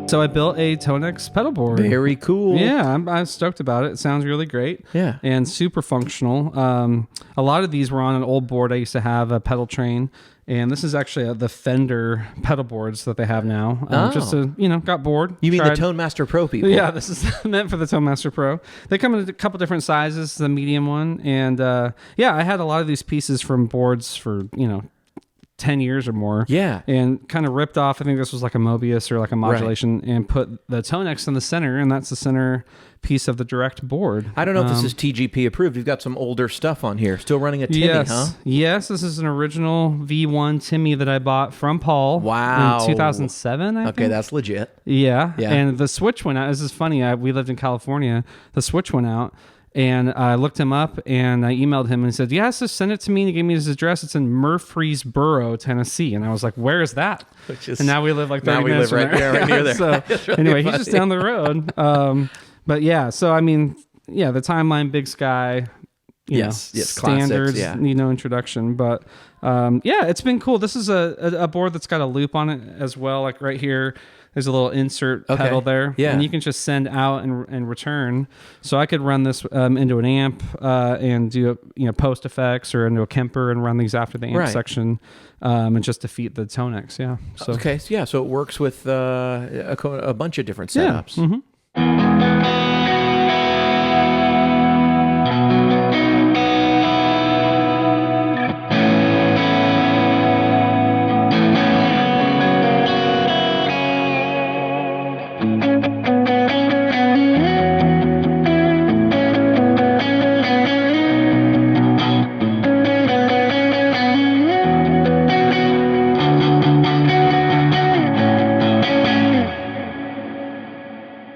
So I built a ToneX pedalboard. Very cool. Yeah, I'm stoked about it. It sounds really great. Yeah. And super functional. A lot of these were on an old board I used to have, a pedal train. And this is actually the Fender pedal boards that they have now. Just to, got bored. You mean the Tone Master Pro people? Yeah, this is meant for the Tone Master Pro. They come in a couple different sizes, the medium one. And I had a lot of these pieces from boards for, 10 years or more. Yeah. And kind of ripped off, I think this was like a Mobius or like a modulation, and put the ToneX in the center, and that's the center piece of the direct board. I don't know if this is TGP approved. You've got some older stuff on here. Still running a Timmy, huh? Yes, this is an original V1 Timmy that I bought from Paul. Wow. In 2007, I think. Okay, that's legit. Yeah. And the switch went out. This is funny. We lived in California. The switch went out. And I looked him up, and I emailed him and he said, yes, just send it to me. And he gave me his address. It's in Murfreesboro, Tennessee. And I was like, where is that? And now we live like 30 minutes from there. Right near there. So really anyway, funny. he's just down the road. But yeah, so I mean, yeah, the Timeline Big Sky, yes, standards, classics, introduction. But it's been cool. This is a board that's got a loop on it as well. Like right here, there's a little insert pedal there. Yeah. And you can just send out and return. So I could run this into an amp and do post effects, or into a Kemper and run these after the amp section and just defeat the ToneX. Yeah. So. Okay. So it works with a bunch of different setups. Yeah. Mm-hmm.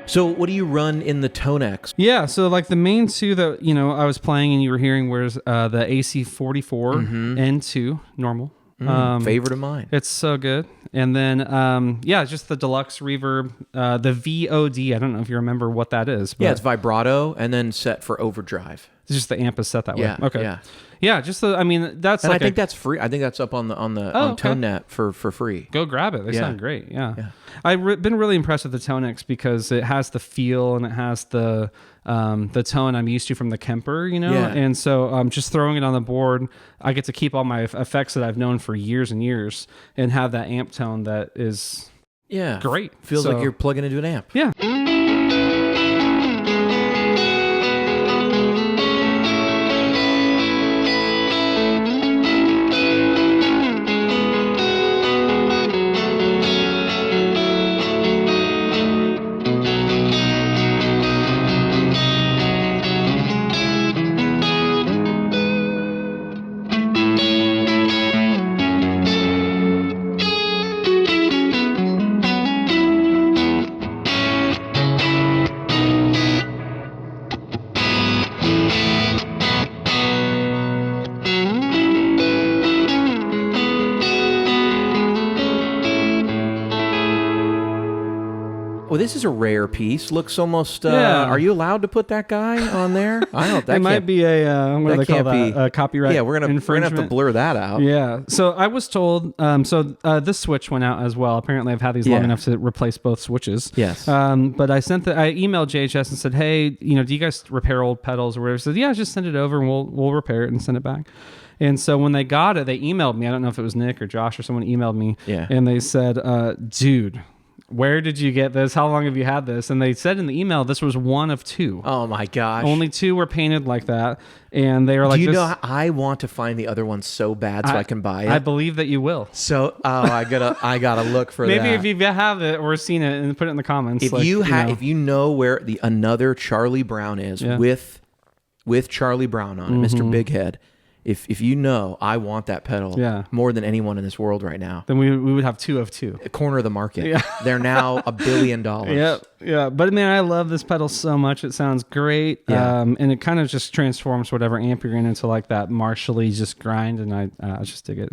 So what do you run in the ToneX? Yeah, so like the main two that, I was playing and you were hearing was the AC44 N2 normal. Favorite of mine. It's so good. And then, just the deluxe reverb, the VOD. I don't know if you remember what that is. But it's vibrato and then set for overdrive. It's just the amp is set that way. Yeah. Okay. Yeah. Yeah, just that's and like I think that's free. I think that's up on ToneNet for free. Go grab it. They sound great. Yeah. I've been really impressed with the ToneX because it has the feel and it has the tone I'm used to from the Kemper, and so just throwing it on the board, I get to keep all my effects that I've known for years and years and have that amp tone that is great. Feels like you're plugging into an amp. Yeah. Well, this is a rare piece. Looks almost. Are you allowed to put that guy on there? I don't. That might be a what do they call that? A copyright. Yeah, we're gonna have to blur that out. Yeah. So I was told. This switch went out as well. Apparently, I've had these long enough to replace both switches. Yes. But I emailed JHS and said, hey, do you guys repair old pedals or whatever? He said, yeah, just send it over and we'll repair it and send it back. And so when they got it, they emailed me. I don't know if it was Nick or Josh or someone emailed me. Yeah. And they said, dude, where did you get this? How long have you had this? And they said in the email, this was one of two. Oh my gosh. Only two were painted like that. And they were like, I want to find the other one so bad so I can buy it. I believe that you will. So, I gotta look for Maybe that. if you have it or seen it and put it in the comments. If if you know where the another Charlie Brown is with Charlie Brown on it, Mr. Big Head. If you know, I want that pedal more than anyone in this world right now. Then we would have two of two. A corner of the market. Yeah. They're now $1 billion. Yeah. But man, I love this pedal so much. It sounds great. Yeah. And it kind of just transforms whatever amp you're in into like that martially just grind. And I just dig it.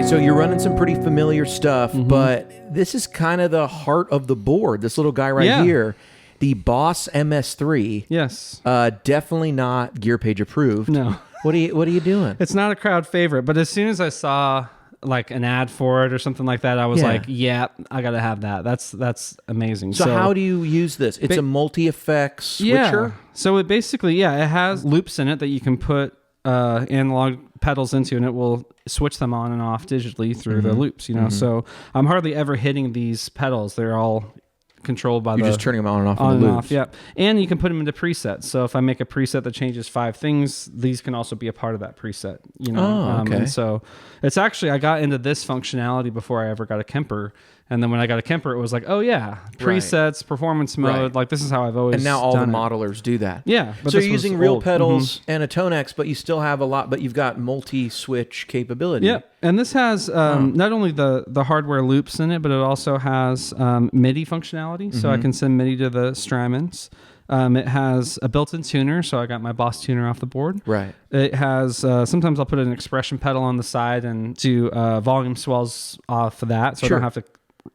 Okay, so you're running some pretty familiar stuff, but this is kind of the heart of the board. This little guy right here, the Boss MS3. Yes. Definitely not Gear Page approved. No. What are you doing? It's not a crowd favorite, but as soon as I saw like an ad for it or something like that, I was like, yeah, I gotta have that. That's amazing. So how do you use this? It's a multi-effects switcher? Yeah. So it basically, it has loops in it that you can put analog pedals into, and it will switch them on and off digitally through the loops, you know. So I'm hardly ever hitting these pedals. They're all controlled by You're just turning them on and off in the loops. Yeah. And you can put them into presets. So if I make a preset that changes 5 things, these can also be a part of that preset, you know. And so it's actually, I got into this functionality before I ever got a Kemper. And then when I got a Kemper, it was like, oh yeah, presets, performance mode. Like this is how I've always And now all the done modelers do that. Yeah. But so you're using real pedals and a ToneX, but you still have a lot, but you've got multi-switch capability. Yeah. And this has not only the hardware loops in it, but it also has MIDI functionality. So I can send MIDI to the Strymons. It has a built-in tuner, so I got my Boss tuner off the board. Right. It has, sometimes I'll put an expression pedal on the side and do volume swells off of that, so I don't have to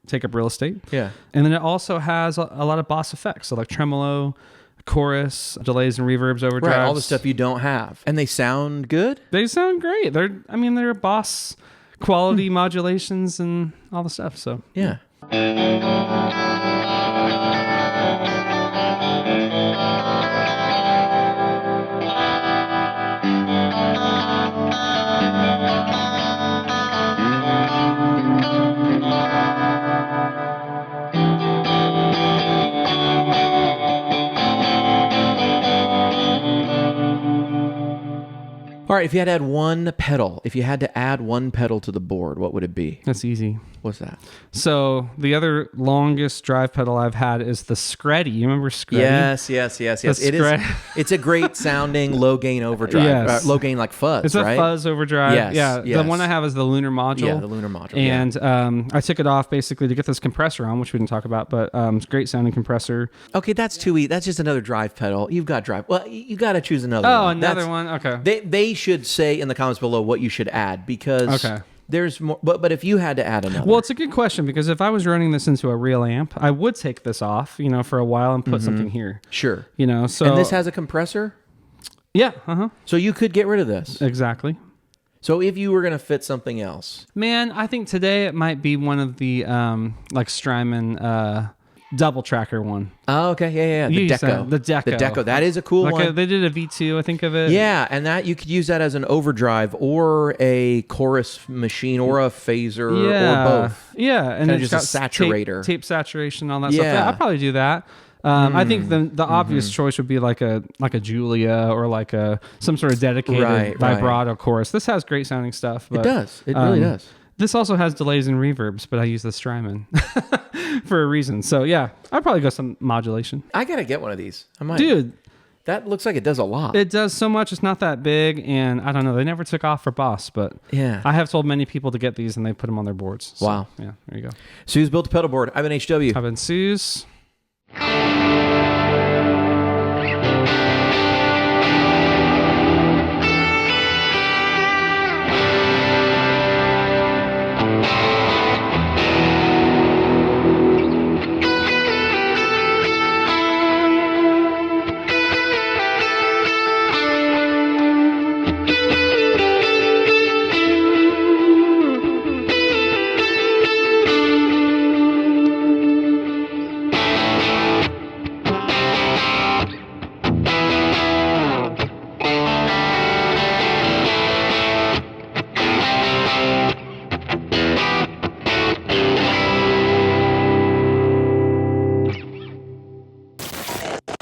take up real estate. Yeah. And then it also has a lot of Boss effects, so like tremolo, chorus, delays and reverbs, overdrives. Right, all the stuff you don't have. And they sound good? They sound great. They're Boss quality modulations and all the stuff, so. Yeah. All right, if you had to add one pedal to the board, what would it be? That's easy. What's that? So the other longest drive pedal I've had is the Screddy. You remember Screddy? Yes. It is. It's a great sounding low gain overdrive. Yes. Low gain like fuzz, it's right? It's a fuzz overdrive. Yes. Yeah. Yes. The one I have is the Lunar module. Yeah, the Lunar module. And I took it off basically to get this compressor on, which we didn't talk about, but it's a great sounding compressor. Okay, that's too easy. That's just another drive pedal. You've got drive. Well, you got to choose another one. Oh, another one? Okay. They should say in the comments below what you should add because there's more. But if you had to add another. Well, it's a good question because if I was running this into a real amp, I would take this off, you know, for a while and put something here. Sure. You know, so. And this has a compressor? Yeah. So you could get rid of this. Exactly. So if you were going to fit something else. Man, I think today it might be one of the like Strymon double tracker one. Oh, okay. Yeah. The Deco. The Deco. That is a cool one. They did a V2, I think of it. Yeah, and that you could use that as an overdrive or a chorus machine or a phaser or both. Yeah, and it's just a saturator. Tape saturation, all that stuff. Yeah, I'd probably do that. I think the obvious choice would be like a Julia or like some sort of dedicated vibrato chorus. This has great sounding stuff. But, it does. It really does. This also has delays and reverbs, but I use the Strymon for a reason. So yeah, I'd probably go some modulation. I gotta get one of these. I might. Dude, that looks like it does a lot. It does so much. It's not that big, and I don't know. They never took off for Boss, but yeah, I have told many people to get these, and they put them on their boards. So, wow. Yeah, there you go. Sooze built a pedal board. I've been HW. I've been Sooze.